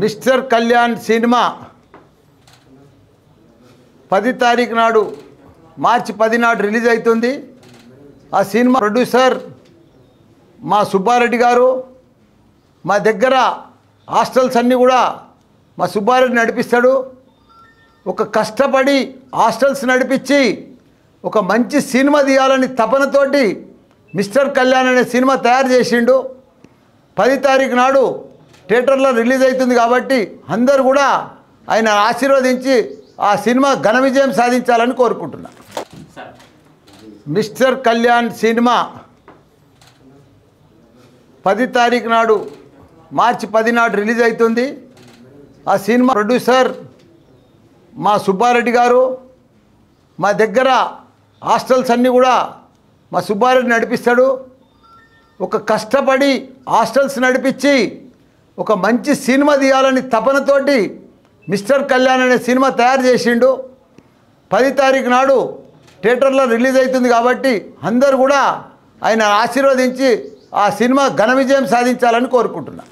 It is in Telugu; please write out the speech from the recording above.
మిస్టర్ కళ్యాణ్ సినిమా 10 తారీఖు నాడు మార్చి 10 నాడు రిలీజ్ అవుతుంది. ఆ సినిమా ప్రొడ్యూసర్ మా సుబ్బారెడ్డి గారు. మా దగ్గర హాస్టల్స్ అన్నీ కూడా మా సుబ్బారెడ్డి నడిపిస్తాడు. ఒక కష్టపడి హాస్టల్స్ నడిపించి ఒక మంచి సినిమా తీయాలని తపనతోటి మిస్టర్ కళ్యాణ్ అనే సినిమా తయారు చేసిండు. 10 తారీఖు నాడు థియేటర్లో రిలీజ్ అవుతుంది కాబట్టి అందరూ కూడా ఆయన ఆశీర్వదించి ఆ సినిమా ఘన విజయం సాధించాలని కోరుకుంటున్నా. మిస్టర్ కళ్యాణ్ సినిమా 10 తారీఖు నాడు మార్చి 10 నాడు రిలీజ్ అవుతుంది. ఆ సినిమా ప్రొడ్యూసర్ మా సుబ్బారెడ్డి గారు. మా దగ్గర హాస్టల్స్ అన్నీ కూడా మా సుబ్బారెడ్డి నడిపిస్తాడు. ఒక కష్టపడి హాస్టల్స్ నడిపించి ఒక మంచి సినిమా తీయాలని తపనతోటి మిస్టర్ కళ్యాణ్ అనే సినిమా తయారు చేసిండు. 10 తారీఖు నాడు థియేటర్లో రిలీజ్ అవుతుంది కాబట్టి అందరూ కూడా ఆయన ఆశీర్వదించి ఆ సినిమా ఘన విజయం సాధించాలని కోరుకుంటున్నా.